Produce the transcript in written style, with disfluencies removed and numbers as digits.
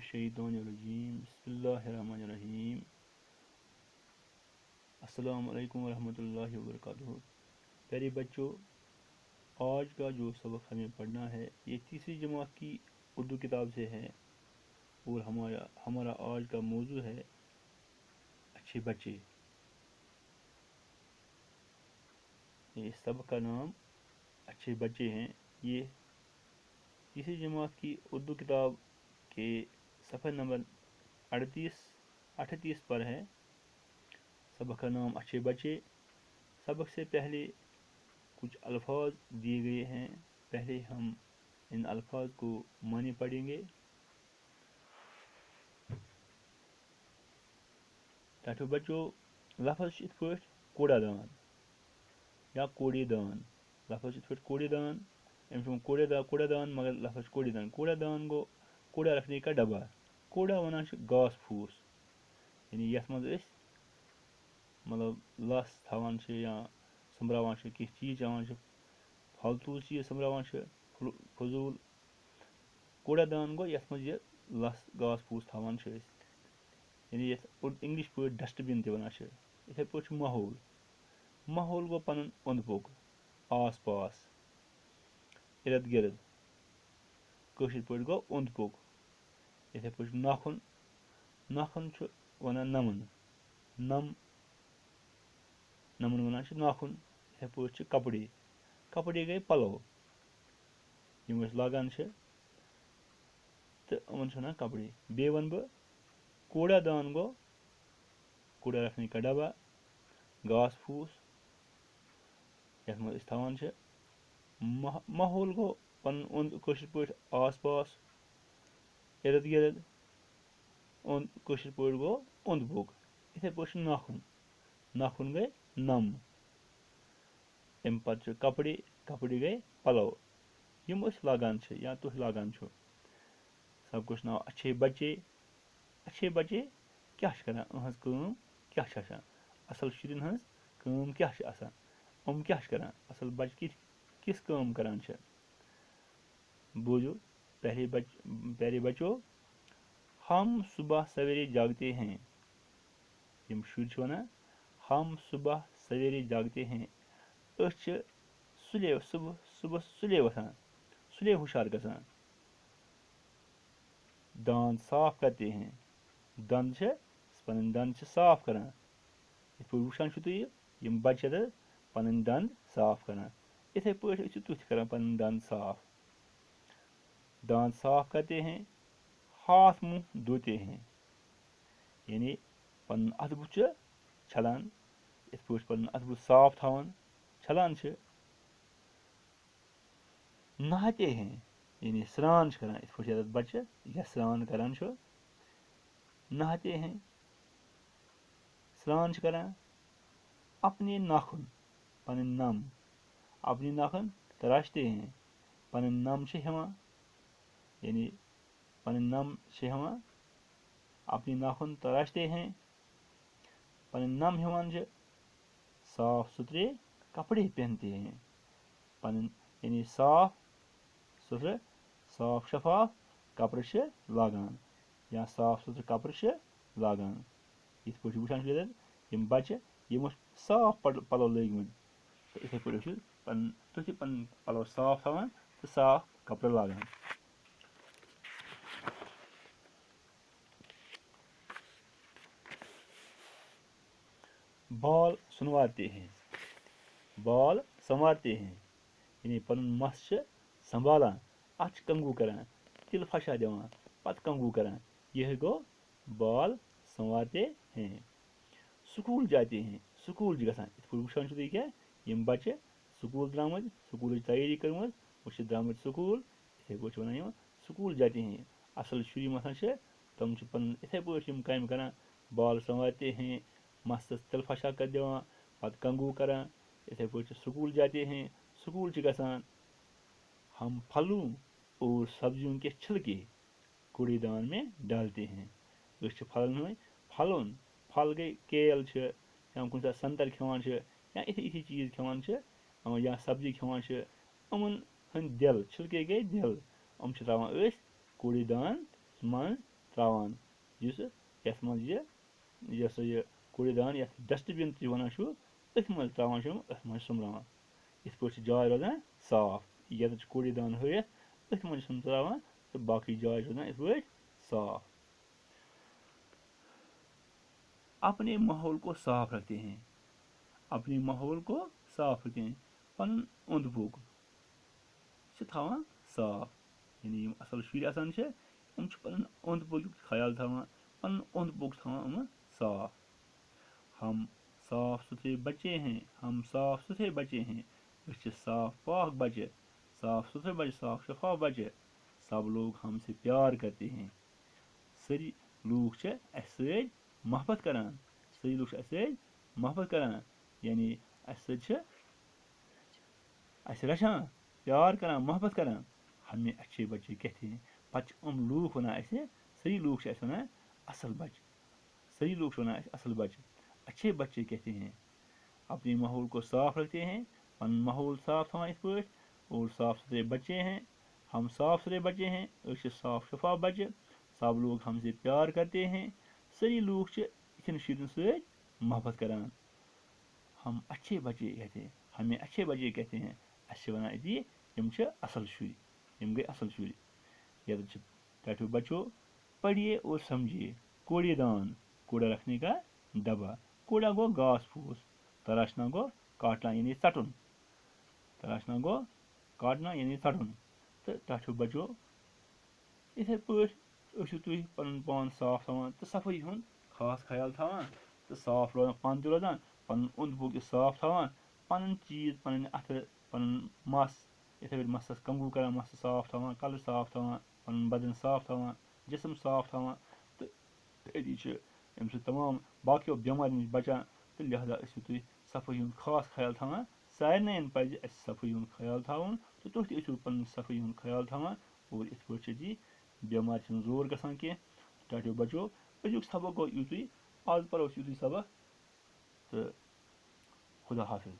मिनश्शैतानिर्रजीम बिस्मिल्लाहिर्रहमानिर्रहीम अस्सलाम वालेकुम वरहमतुल्लाहि वबरकातुहू। प्यारे बच्चों, आज का जो सबक हमें पढ़ना है ये तीसरी जमात की उर्दू किताब से है और हमारा आज का मौजू है अच्छे बच्चे। ये सबक का नाम अच्छे बच्चे हैं। ये तीसरी जमात की उर्दू किताब के सफ़ा नंबर 38 पर है। सबक का नाम अच्छे बच्चे। सबक से पहले कुछ अल्फाज दिए गए हैं, पहले हम इन अल्फाज को माने पढ़ेंगे। ताकि बच्चों लफ्ज़ छ इत्थ पٲٹھۍ कूड़ादान या कूड़ेदान। लफ्ज़ छ इत्थ पٲٹھۍ कूड़ेदान, कूड़ादान मगर लफ्ज़ कूड़ेदान। कूड़ादान गो कूड़ा रखने का डब्बा। कूड़ा वनान छ घास फूस, यानी यथ मज अस मतलब लस थवान छ या संभरावान छ, किस चीज चवान छ, फालतू चीज संभरावान छ, फजूल। कूड़ादान गो यथ मज लस घास फूस थवान छ, यानी यथ इंग्लिश पे डस्टबिन ते वनान छ। इथे पे माहौल। माहौल गो पन ओंद पोक, आस पास, इर्द गिर्द। कशिर पे गो ओंद पोक। इथे पे नाखुन। नाखुन छ वनान नमन, नम नमन वनान छ नाखुन। इथे पे कपड़े। कपड़े गए पलो यम अस लागान छ तो अमन छ वनान कपड़े। बे वन बह कूड़ादान गो कूड़ा रखने का डब्बा, घास फूस यथ मज अस थवान छ। माहौल गो पन ओंद कशिर पे आस पास, इर्द गिर्द। कशिर पे गो ओंद पोक। इथे पे नाखुन। नाखुन गए नम। अम पत कपड़े। कपड़े गए पलो यम अस लागान छ या तुह लागान छो। सबकुछ नाव अच्छे बच्चे। अच्छे बच्चे क्या करान, अहज काम क्या आसान, असल शुरन हज काम क्या आसान, हम क्या करान, असल बच्चे किस काम करान छ। बोझो प्यारे बच्चों, हम सुबह सवेरे जागते हैं। यम शुर छ वनान हम सुबह सवेरे जागते हैं। अस छ सुबह सुले वथान, सुले हुशार गसान। दांत साफ करते हैं। दंद छ पन दंद छ साफ करान। इत पे वुचान छ तुह यम बच्चे पन दंद साफ करान। इथे पे तुथ करान पन दंद साफ। दांत साफ करते हैं। हाथ मुंह धोते हैं, यानी पन अथ बुथ छलान। इत पे पन अथ बुथ साफ थवान, छलान छ। नहाते हैं, यानी स्नान करान। इत पे बच्चे या स्नान करान छ। नहाते हैं, स्नान करान। अपने नाखुन पन नम, अपने नाखुन तराशते हैं। पन नम छ हेवान, यानी पन नम छ हेवान। अपने नाखुन तराशते हैं, पन नम हेवान छ। साफ सुथरे कपड़े पहनते हैं, पन यानी साफ सुथरे साफ शफाफ कपड़े छ लागान या साफ सुथरे कपड़े छ लागान। इत पे वुचान यम बच्चे यमो साफ पलो लगिमत, तो इथे पे तुथ पन पलो साफ थवान तो साफ कपड़े लागान। बाल सुनवाते हैं। बाल संवारते हैं, यानी पन मस छ संभालान, अथ कंगू करान, तिल फशा दिवान, पत कंगू करान। यह गो बाल संवारते हैं। स्कूल जाते हैं, स्कूल गसान। इत पे वुचान तुह क्या यम बच्चे स्कूल द्रामत, स्कूल तैयारी करमत, वह द्रामत स्कूल। इथे पे वनान यम स्कूल जाते हैं। असल शुर यम आसान तम पन इथे पे यम काम करान, बाल संवारते हैं, मस्तस तिल फशा कर दिवान, पत कंगू करान। इथे पे स्कूल जाते हैं, स्कूल गसान। हम फलों और सब्जियों के छिलके कूड़ेदान में डालते हैं। फलन फल गई केल छ या कुछ संतर खवान छ या इथे चीज खवान छ या सब्जी खवान छ। अमन हंद दिल छिलके गए दिल, अम छ तरावान अस कूड़ेदान मज त्रावान यस मज ये कूड़ेदान यथ डस्टबिन तुम वन अथ मज त्रावान अथ मज सुमरावान इत पे जाय रोजान साफ ये कूड़ेदान हथ अथ मज त्रावान तो बाकी जाय रोजान इत पे साफ। अपने माहौल को साफ रखते हैं, अपने माहौल को साफ रखते हैं, पन ओंद पोक थवान साफ, यानी असल शुर आसान पन ओंद पोक ख्याल थवान, पन ओंद पोक थवान साफ। हम साफ सुथरे बच्चे हैं, हम साफ सुथरे बच्चे हैं, साफ पाक बच्चे, साफ सुथरे बच्चे, साफ शफाफ बच्चे, सब लोग हमसे प्यार करते हैं, सारी लोग मोहब्बत करान, सारी लोग मोहब्बत करान, यानी रचान प्यार करान मोहब्बत करान, हमें अच्छे बच्चे कहते हैं। पच लोग वनान सारी लोग वनान असल बच्चे, सारी लोग वनान असल बच्चे, अच्छे बच्चे कहते हैं। अपने माहौल को साफ रखते हैं, पन माहौल साफ थवान इत पे, और साफ सुथरे बच्चे हैं, हम साफ सुथरे बच्चे हैं, साफ शफाफ बच्चे, सब लोग हमसे प्यार करते हैं, सारी लोग इथन शुरन सत मोहब्बत करान, हम अच्छे बच्चे कहते हैं, हमें अच्छे बच्चे कहते हैं। अस वनान यम असल शुर, यम गई असल शुर। ये टैटू बच्चों पढ़िए और समझिए, कूड़ेदान कूड़ा रखने का डब्बा, कूड़ा गो घास फूस, तराशना गो काटना यानी षटुन, तराशना गो काटना यानी षटुन। तो टैटू बच्चों इथे पे तुम पन पान साफ थवान तो सफाई हुंद खास ख्याल थवान, तो साफ रोजान पान तो रोजान, पन ओंद पोक साफ थवान, पन चीज पन अथ पन मस इथे पे मसस कंगू करान, मस साफ थवान, कल साफ थवान, पन बदन साफ थवान, जिसम साफ थवान, तो अति अम तमाम बाकी बेमार नश बचान। तो लिहाजा तुम सफाई हुंद खास ख्याल थवान, सारन पज सफाई हुंद ख्याल थवान, तो तुम पन सफाई हुंद ख्याल थवान, और इत पे बेमार जोर गसान कह। टाटो बचो अजुक सबक गो युतुई, आज परो युतुई सबक, तो खुदा हाफिज।